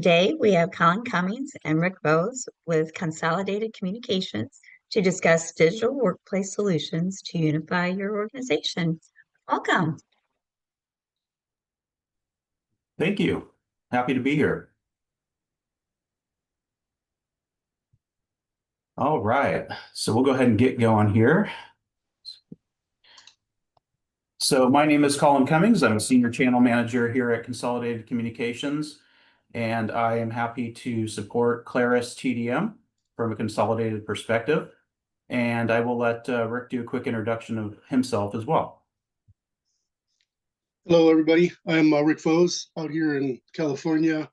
Today, we have Colin Cummings and Rick Bose with Consolidated Communications to discuss digital workplace solutions to unify your organization. Welcome. Thank you. Happy to be here. All right, so we'll go ahead and get going here. So my name is Colin Cummings. I'm a senior channel manager here at Consolidated Communications, and I am happy to support Claris TDM from a consolidated perspective. And I will let Rick do a quick introduction of himself as well. Hello, everybody. I'm Rick Bose out here in California,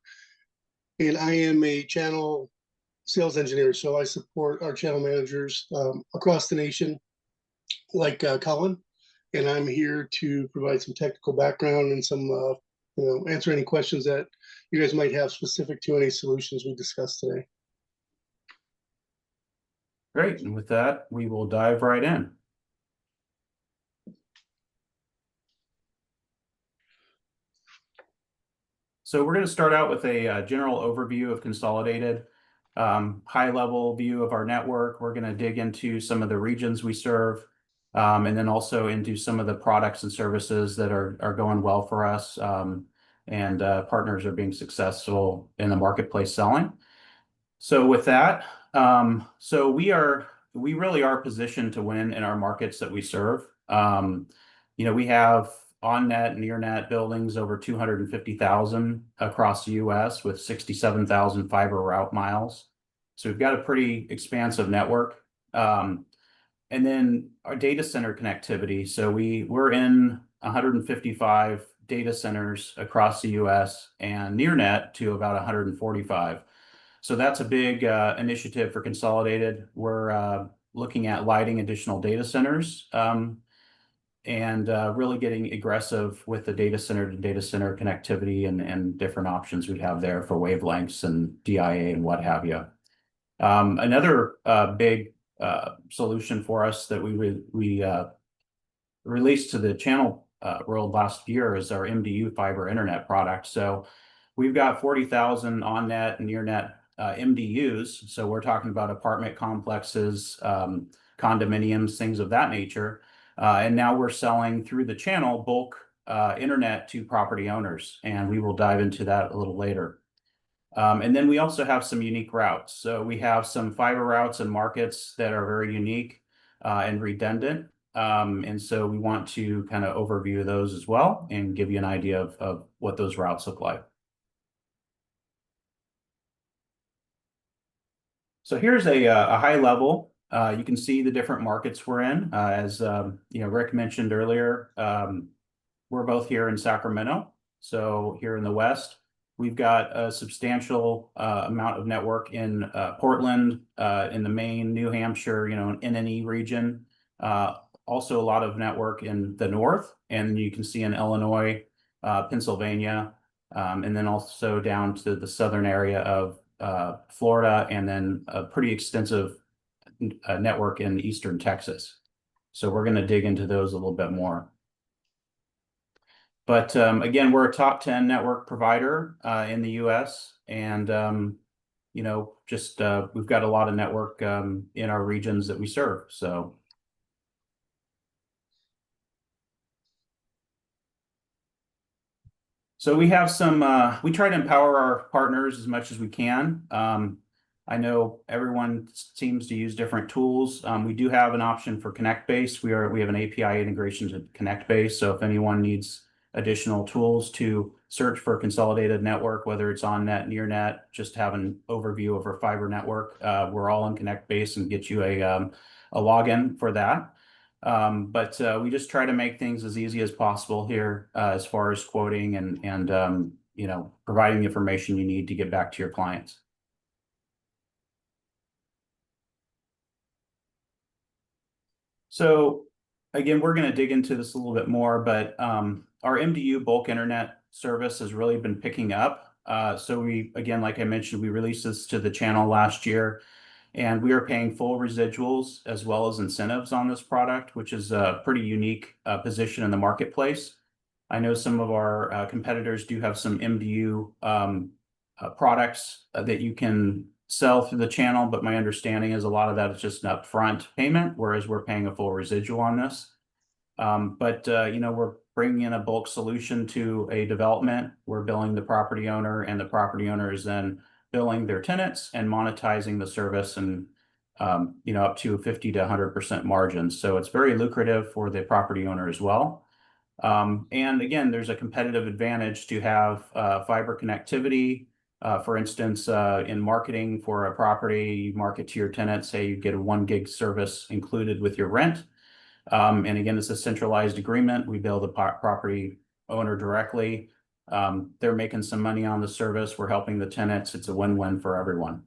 and I am a channel sales engineer. So I support our channel managers across the nation, like Colin, and I'm here to provide some technical background and some, answer any questions that you guys might have specific to any solutions we discussed today. Great, and with that, we will dive right in. So we're going to start out with a general overview of Consolidated, high-level view of our network. We're going to dig into some of the regions we serve, and then also into some of the products and services that are going well for us, and partners are being successful in the marketplace selling. So with that, so we really are positioned to win in our markets that we serve. We have on-net, near-net buildings over 250,000 across the U.S. with 67,000 fiber route miles. So we've got a pretty expansive network. And then our data center connectivity. So we're in 155 data centers across the U.S. and near-net to about 145. So that's a big initiative for Consolidated. We're looking at lighting additional data centers, and really getting aggressive with the data center to data center connectivity and different options we have there for wavelengths and DIA and what have you. Another big solution for us that we released to the channel world last year is our MDU fiber internet product. So we've got 40,000 on-net and near-net MDUs. So we're talking about apartment complexes, condominiums, things of that nature. And now we're selling through the channel bulk internet to property owners, and we will dive into that a little later. And then we also have some unique routes. So we have some fiber routes and markets that are very unique and redundant. And so we want to kind of overview those as well and give you an idea of what those routes look like. So here's a high level. You can see the different markets we're in. As Rick mentioned earlier, we're both here in Sacramento. So here in the West, we've got a substantial amount of network in Portland, in the Maine, New Hampshire, NNE region. Also a lot of network in the North, and you can see in Illinois, Pennsylvania, and then also down to the southern area of Florida, and then a pretty extensive network in eastern Texas. So we're going to dig into those a little bit more. But again, we're a top 10 network provider in the U.S. And, we've got a lot of network in our regions that we serve. So we have we try to empower our partners as much as we can. I know everyone seems to use different tools. We do have an option for ConnectBase. We have an API integration to ConnectBase. So if anyone needs additional tools to search for Consolidated network, whether it's on net, near net, just have an overview of our fiber network, we're all in ConnectBase and get you a login for that. But we just try to make things as easy as possible here as far as quoting and providing the information you need to get back to your clients. So again, we're going to dig into this a little bit more, but our MDU bulk internet service has really been picking up. So again, like I mentioned, we released this to the channel last year, and we are paying full residuals as well as incentives on this product, which is a pretty unique position in the marketplace. I know some of our competitors do have some MDU products that you can sell through the channel, but my understanding is a lot of that is just an upfront payment, whereas we're paying a full residual on this. We're bringing in a bulk solution to a development. We're billing the property owner, and the property owner is then billing their tenants and monetizing the service, and up to 50 to 100% margins. So it's very lucrative for the property owner as well. And again, there's a competitive advantage to have fiber connectivity. For instance, in marketing for a property, you market to your tenants, say you get a 1 gig service included with your rent. And again, it's a centralized agreement. We bill the property owner directly. They're making some money on the service. We're helping the tenants. It's a win-win for everyone.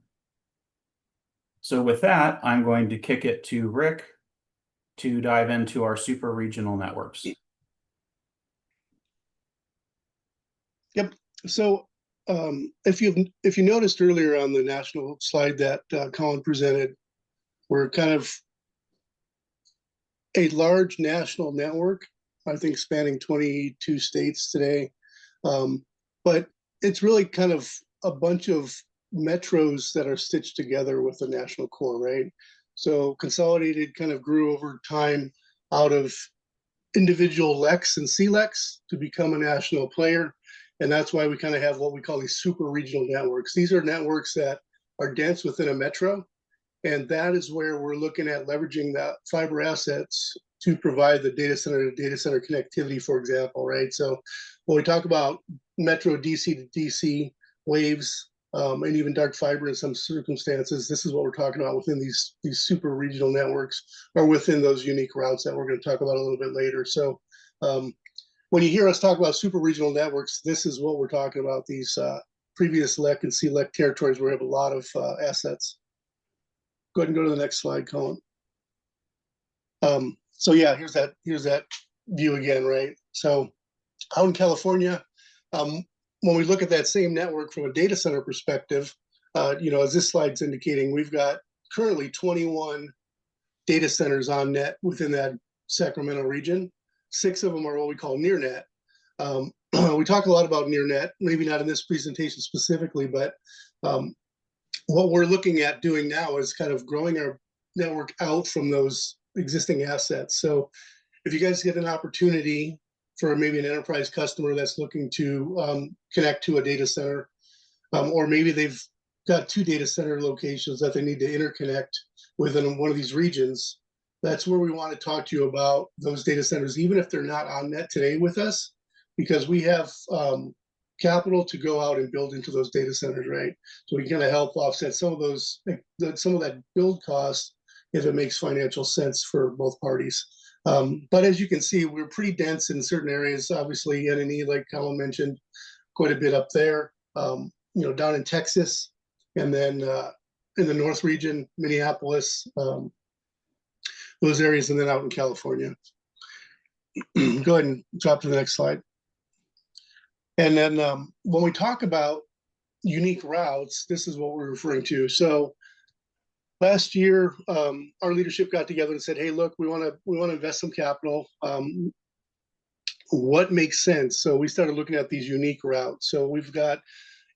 So with that, I'm going to kick it to Rick to dive into our super regional networks. Yep. So if you noticed earlier on the national slide that Colin presented, we're kind of a large national network, I think spanning 22 states today. But it's really kind of a bunch of metros that are stitched together with the national core, right? So Consolidated kind of grew over time out of individual LECs and CLECs to become a national player. And that's why we kind of have what we call these super regional networks. These are networks that are dense within a metro. And that is where we're looking at leveraging that fiber assets to provide the data center to data center connectivity, for example, right? So when we talk about metro DC to DC waves, and even dark fiber in some circumstances, this is what we're talking about within these super regional networks, or within those unique routes that we're going to talk about a little bit later. So when you hear us talk about super regional networks, this is what we're talking about, these previous LEC and CLEC territories where we have a lot of assets. Go ahead and go to the next slide, Colin. So yeah, here's that view again, right? So out in California, when we look at that same network from a data center perspective, as this slide's indicating, we've got currently 21 data centers on net within that Sacramento region. 6 of them are what we call near net. We talk a lot about near net, maybe not in this presentation specifically, but what we're looking at doing now is kind of growing our network out from those existing assets. So if you guys get an opportunity for maybe an enterprise customer that's looking to connect to a data center, or maybe they've got 2 data center locations that they need to interconnect within one of these regions, that's where we want to talk to you about those data centers, even if they're not on net today with us, because we have capital to go out and build into those data centers, right? So we can kind of help offset some of those, some of that build cost if it makes financial sense for both parties. But as you can see, we're pretty dense in certain areas. Obviously, NNE, like Colin mentioned, quite a bit up there. Down in Texas, and then in the North region, Minneapolis, those areas, and then out in California. Go ahead and drop to the next slide. And then when we talk about unique routes, this is what we're referring to. So last year, our leadership got together and said, "Hey, look, we want to invest some capital. What makes sense?" So we started looking at these unique routes. So we've got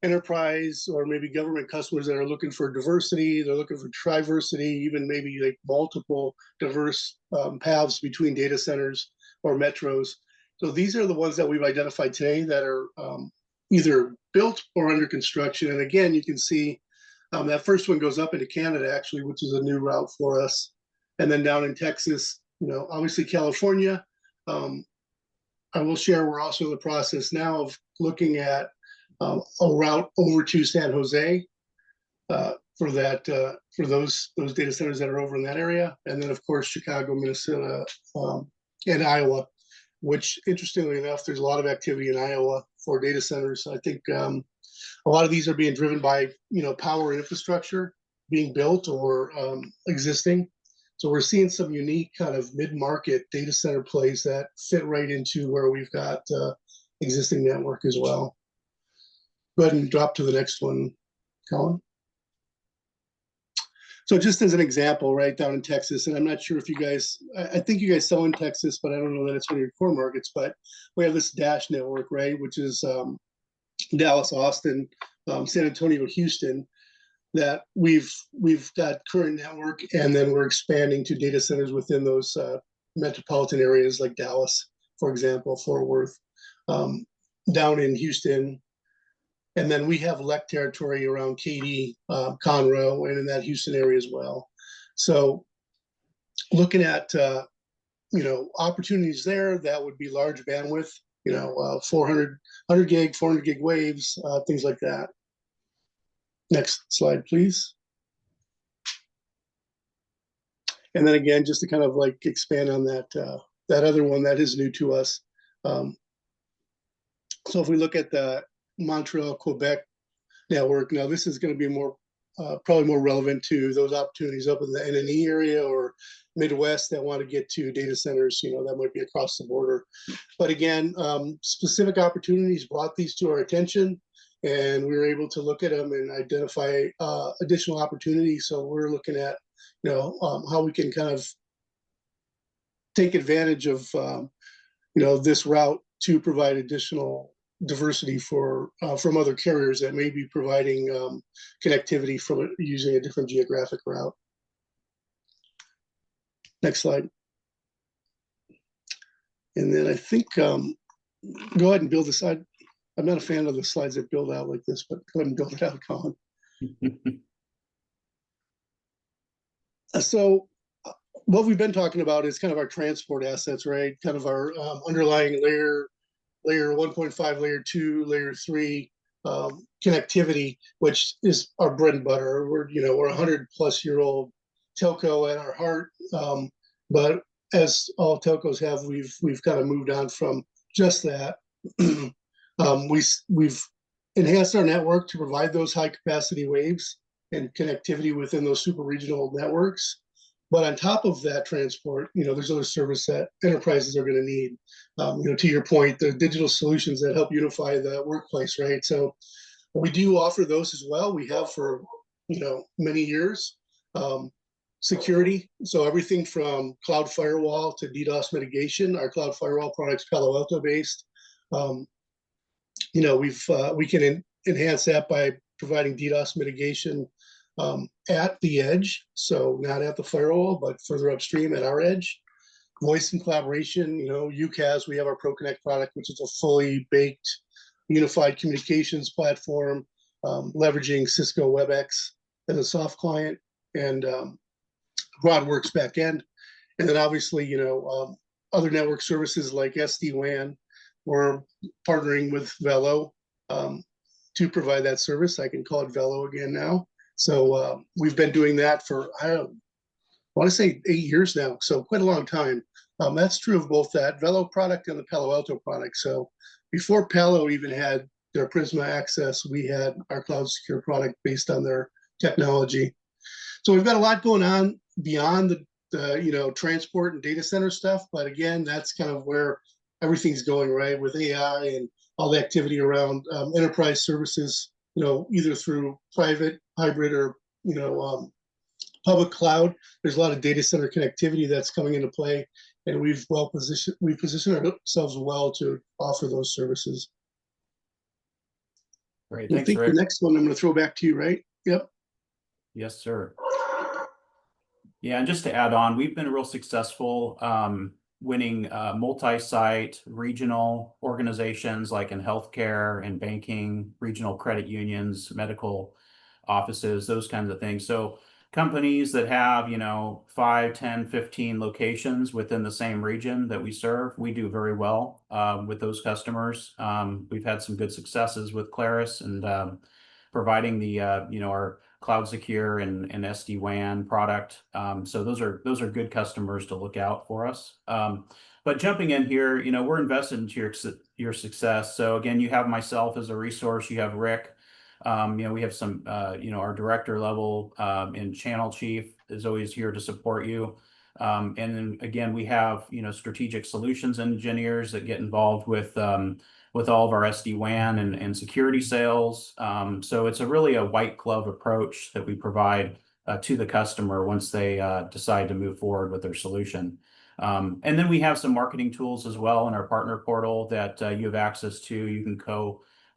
enterprise or maybe government customers that are looking for diversity. They're looking for triversity, even maybe like multiple diverse paths between data centers or metros. So these are the ones that we've identified today that are either built or under construction. And again, you can see that first one goes up into Canada, actually, which is a new route for us. And then down in Texas, obviously California. I will share, we're also in the process now of looking at a route over to San Jose for those data centers that are over in that area. And then, of course, Chicago, Minnesota, and Iowa, which, interestingly enough, there's a lot of activity in Iowa for data centers. I think a lot of these are being driven by power infrastructure being built or existing. So we're seeing some unique kind of mid-market data center plays that fit right into where we've got existing network as well. Go ahead and drop to the next one, Colin. So just as an example, right down in Texas, and I'm not sure if you guys, I think you guys sell in Texas, but I don't know that it's one of your core markets, but we have this Dash network, right, which is Dallas, Austin, San Antonio, Houston, that we've got current network, and then we're expanding to data centers within those metropolitan areas like Dallas, for example, Fort Worth, down in Houston. And then we have LEC territory around Katy, Conroe, and in that Houston area as well. So looking at opportunities there, that would be large bandwidth, 400 gig, 400 gig waves, things like that. Next slide, please. And then again, just to kind of like expand on that other one that is new to us. So if we look at the Montreal, Quebec network, now this is going to be probably more relevant to those opportunities up in the NNE area or Midwest that want to get to data centers, that might be across the border. But again, specific opportunities brought these to our attention, and we were able to look at them and identify additional opportunities. So we're looking at, how we can kind of take advantage of, this route to provide additional diversity from other carriers that may be providing connectivity from using a different geographic route. Next slide. And then I think, go ahead and build this. I'm not a fan of the slides that build out like this, but go ahead and build it out, Colin. So what we've been talking about is kind of our transport assets, right? Kind of our underlying layer 1.5, layer 2, layer 3 connectivity, which is our bread and butter. We're 100-plus-year-old telco at our heart, but as all telcos have, we've kind of moved on from just that. We've enhanced our network to provide those high capacity waves and connectivity within those super regional networks. But on top of that transport, there's other service that enterprises are going to need. To your point, the digital solutions that help unify the workplace, right? So we do offer those as well. We have for, many years. Security, so everything from cloud firewall to DDoS mitigation. Our cloud firewall product's Palo Alto based. We can enhance that by providing DDoS mitigation at the edge, so not at the firewall, but further upstream at our edge. Voice and collaboration, UCaaS, we have our ProConnect product, which is a fully baked unified communications platform, leveraging Cisco WebEx as a soft client and BroadWorks backend. And then obviously, other network services like SD-WAN. We're partnering with Velo to provide that service. I can call it Velo again now. So we've been doing that for, I want to say 8 years now, so quite a long time. That's true of both that Velo product and the Palo Alto product. So before Palo even had their Prisma access, we had our Cloud Secure product based on their technology. So we've got a lot going on beyond the transport and data center stuff. But again, that's kind of where everything's going, right? With AI and all the activity around enterprise services, either through private, hybrid, or, public cloud. There's a lot of data center connectivity that's coming into play, and we've positioned ourselves well to offer those services. Great, I thanks, think Rick. the next one I'm going to throw back to you, right? Yep. Yes, sir. Yeah, and just to add on, we've been real successful winning multi-site regional organizations like in healthcare and banking, regional credit unions, medical offices, those kinds of things. So companies that have, 5, 10, 15 locations within the same region that we serve, we do very well with those customers. We've had some good successes with Claris and providing the, our Cloud Secure and SD-WAN product. So those are good customers to look out for us. But jumping in here, we're invested into your success. So again, you have myself as a resource. You have Rick. We have some, our director level and channel chief is always here to support you. And then again, we have, strategic solutions engineers that get involved with all of our SD-WAN and security sales. So it's really a white glove approach that we provide to the customer once they decide to move forward with their solution. And then we have some marketing tools as well in our partner portal that you have access to. You can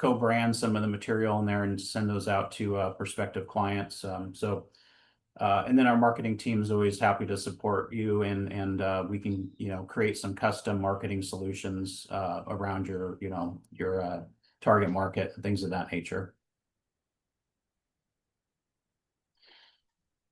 co-brand some of the material in there and send those out to prospective clients. And then our marketing team is always happy to support you, and we can, create some custom marketing solutions around your target market and things of that nature.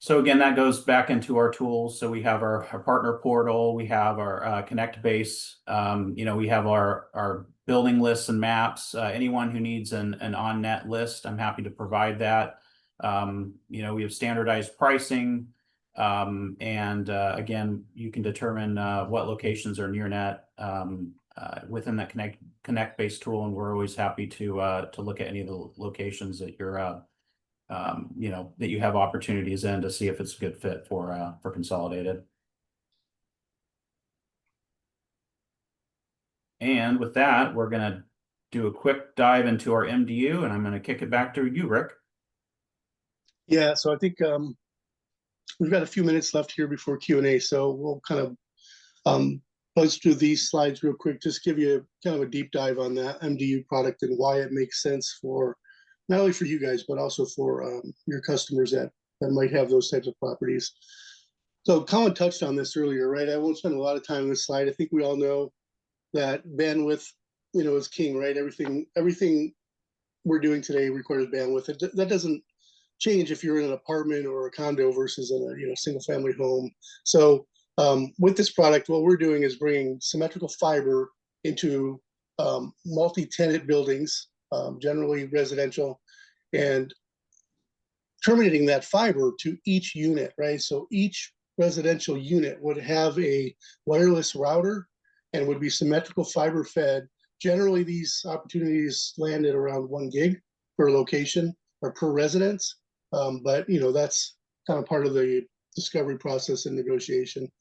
So again, that goes back into our tools. So we have our partner portal, we have our Connect base, we have our building lists and maps. Anyone who needs an on-net list, I'm happy to provide that. We have standardized pricing, and again, you can determine what locations are near net within that Connect based tool, and we're always happy to look at any of the locations that you're that you have opportunities in to see if it's a good fit for Consolidated. And with that, we're going to do a quick dive into our MDU, and I'm going to kick it back to you, Rick. Yeah, so I think we've got a few minutes left here before Q&A, so we'll kind of buzz through these slides real quick, just give you kind of a deep dive on that MDU product and why it makes sense for not only for you guys, but also for your customers that might have those types of properties. So Colin touched on this earlier, right? I won't spend a lot of time on this slide. I think we all know that bandwidth, is king, right? Everything we're doing today requires bandwidth. That doesn't change if you're in an apartment or a condo versus in a single family home. So with this product, what we're doing is bringing symmetrical fiber into multi-tenant buildings, generally residential, and terminating that fiber to each unit, right? So each residential unit would have a wireless router and would be symmetrical fiber fed. Generally, these opportunities land at around 1 gig per location or per residence. But that's kind of part of the discovery process and negotiation.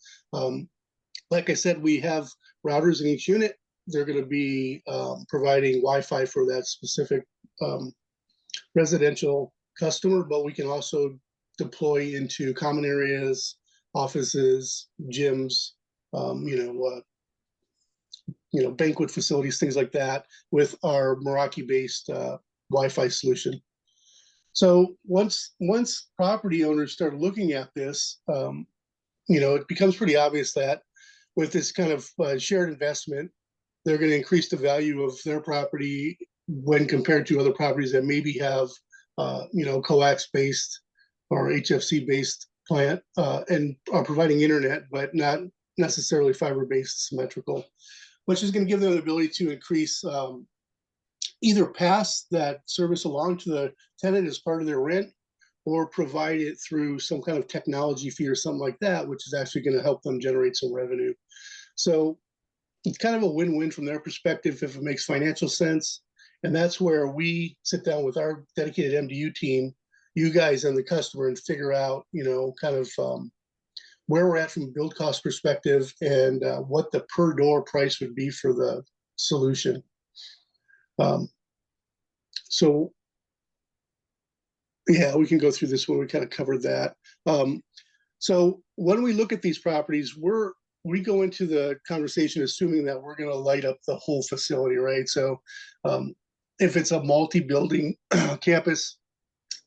Like I said, we have routers in each unit. They're going to be providing Wi-Fi for that specific residential customer, but we can also deploy into common areas, offices, gyms, banquet facilities, things like that, with our Meraki-based Wi-Fi solution. So once property owners start looking at this, it becomes pretty obvious that with this kind of shared investment, they're going to increase the value of their property when compared to other properties that maybe have, coax-based or HFC-based plant and are providing internet, but not necessarily fiber-based symmetrical, which is going to give them the ability to increase either pass that service along to the tenant as part of their rent, or provide it through some kind of technology fee or something like that, which is actually going to help them generate some revenue. So it's kind of a win-win from their perspective if it makes financial sense. And that's where we sit down with our dedicated MDU team, you guys and the customer, and figure out, kind of where we're at from a build cost perspective and what the per door price would be for the solution. So yeah, we can go through this one. We kind of covered that. So when we look at these properties, we go into the conversation assuming that we're going to light up the whole facility, right? So if it's a multi-building campus,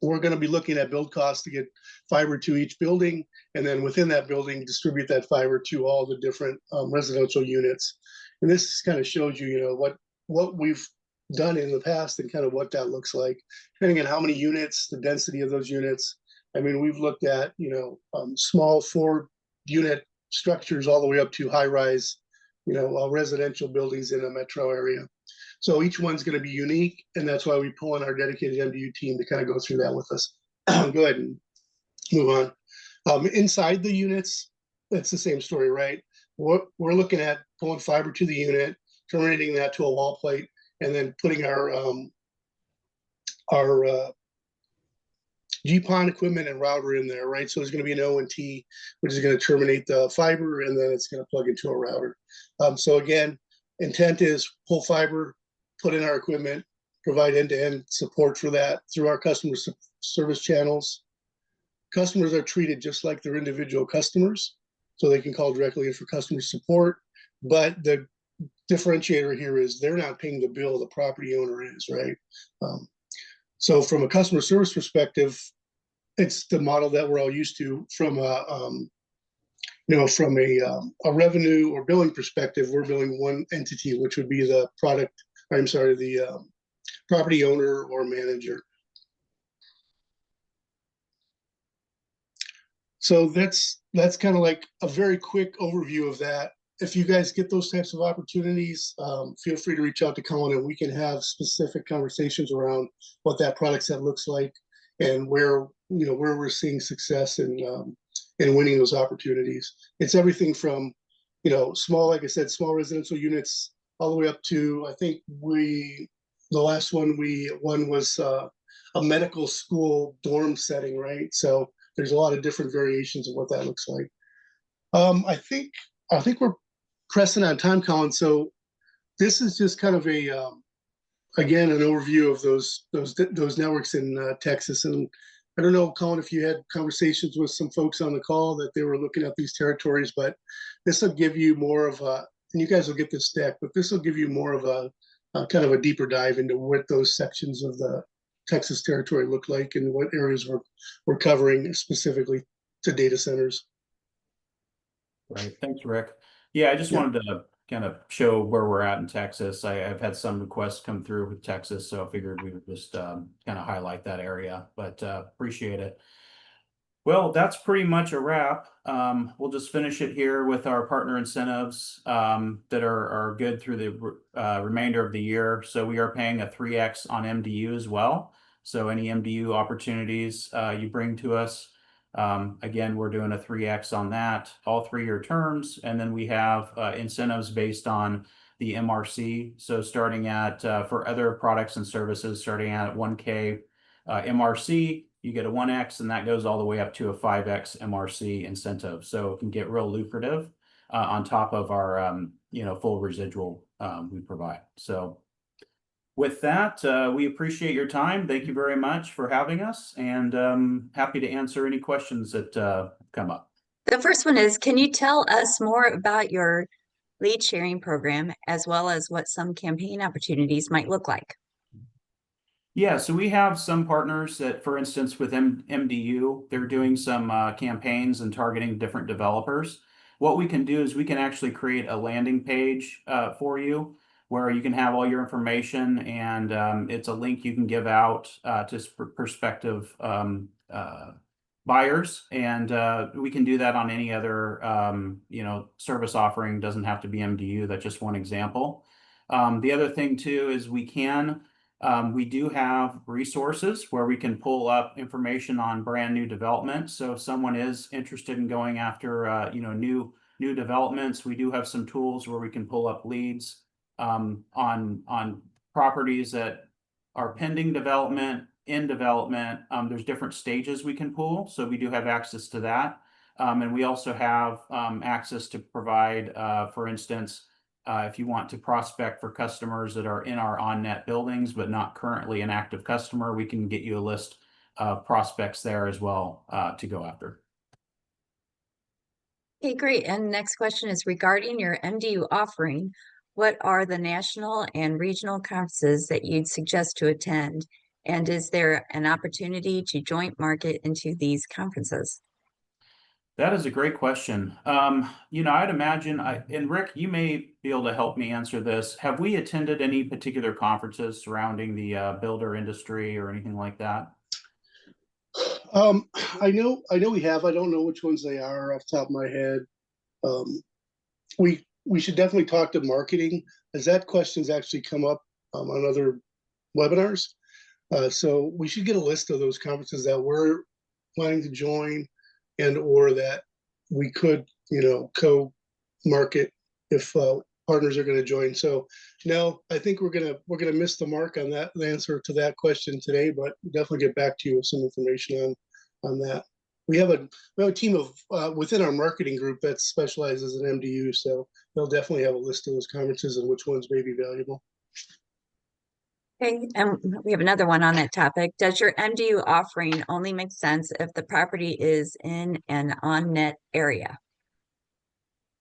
we're going to be looking at build costs to get fiber to each building, and then within that building, distribute that fiber to all the different residential units. And this kind of shows you, what we've done in the past and kind of what that looks like, depending on how many units, the density of those units. I mean, we've looked at, small 4-unit structures all the way up to high-rise, residential buildings in a metro area. So each one's going to be unique, and that's why we pull in our dedicated MDU team to kind of go through that with us. Go ahead and move on. Inside the units, it's the same story, right? We're looking at pulling fiber to the unit, terminating that to a wall plate, and then putting our GPON equipment and router in there, right? So there's going to be an ONT, which is going to terminate the fiber, and then it's going to plug into a router. So again, intent is pull fiber, put in our equipment, provide end-to-end support for that through our customer service channels. Customers are treated just like their individual customers, so they can call directly in for customer support. But the differentiator here is they're not paying the bill, the property owner is, right? Um, so from a customer service perspective, it's the model that we're all used to. From a revenue or billing perspective, we're billing one entity, which would be the property owner or manager. So that's kind of like a very quick overview of that. If you guys get those types of opportunities, feel free to reach out to Colin, and we can have specific conversations around what that product set looks like and where we're seeing success in winning those opportunities. It's everything from small, like I said, small residential units all the way up to, I think the last one we won was a medical school dorm setting, right? So there's a lot of different variations of what that looks like. I think we're pressing on time, Colin. So this is just kind of again, an overview of those networks in Texas. And I don't know, Colin, if you had conversations with some folks on the call that they were looking at these territories, but this will give you more of and you guys will get this deck, but this will give you more of a kind of a deeper dive into what those sections of the Texas territory look like and what areas we're covering specifically to data centers. Right. Thanks, Rick. Yeah, I just wanted to kind of show where we're at in Texas. I've had some requests come through with Texas, so I figured we would just kind of highlight that area, but appreciate it. Well, that's pretty much a wrap. We'll just finish it here with our partner incentives that are good through the remainder of the year. So we are paying a 3x on MDU as well. So any MDU opportunities you bring to us, again, we're doing a 3x on that, all 3-year terms. And then we have incentives based on the MRC. So starting at, for other products and services, starting at 1K MRC, you get a 1x, and that goes all the way up to a 5x MRC incentive. So it can get real lucrative on top of our full residual we provide. So with that, we appreciate your time. Thank you very much for having us, and happy to answer any questions that come up. The first one is, can you tell us more about your lead sharing program, as well as what some campaign opportunities might look like? Yeah, so we have some partners that, for instance, with MDU, they're doing some campaigns and targeting different developers. What we can do is we can actually create a landing page for you where you can have all your information, and it's a link you can give out to prospective buyers, and we can do that on any other service offering. Doesn't have to be MDU. That's just one example. The other thing too is we do have resources where we can pull up information on brand new development. So if someone is interested in going after new developments, we do have some tools where we can pull up leads on properties that are pending development, in development. There's different stages we can pull, so we do have access to that. And we also have access to provide, for instance, if you want to prospect for customers that are in our on-net buildings but not currently an active customer, we can get you a list of prospects there as well to go after. Okay, great. And next question is regarding your MDU offering. What are the national and regional conferences that you'd suggest to attend? And is there an opportunity to joint market into these conferences? That is a great question. I'd imagine, and Rick, you may be able to help me answer this. Have we attended any particular conferences surrounding the builder industry or anything like that? I know we have. I don't know which ones they are off the top of my head. We should definitely talk to marketing, as that question's actually come up on other webinars. So we should get a list of those conferences that we're planning to join, and or that we could, co-market if partners are going to join. So no, I think we're gonna miss the mark on that, the answer to that question today, but definitely get back to you with some information on that. We have a team of within our marketing group that specializes in MDU, so they'll definitely have a list of those conferences and which ones may be valuable. Okay, and we have another one on that topic. Does your MDU offering only make sense if the property is in an on-net area?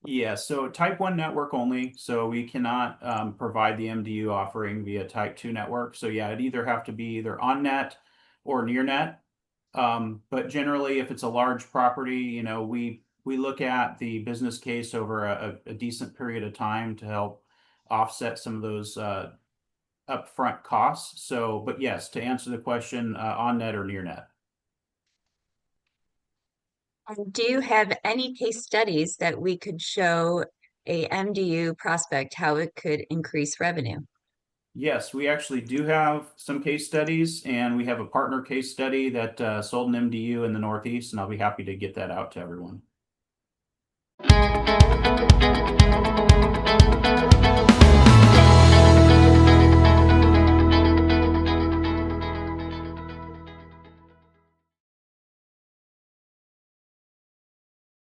Yeah, so type 1 network only, so we cannot provide the MDU offering via type 2 network. So yeah, it'd either have to be either on net or near net. But generally, if it's a large property, you know, we look at the business case over a decent period of time to help offset some of those upfront costs. So, but yes, to answer the question, on net or near net. Do you have any case studies that we could show a MDU prospect how it could increase revenue? Yes, we actually do have some case studies, and we have a partner case study that sold an MDU in the Northeast, and I'll be happy to get that out to everyone.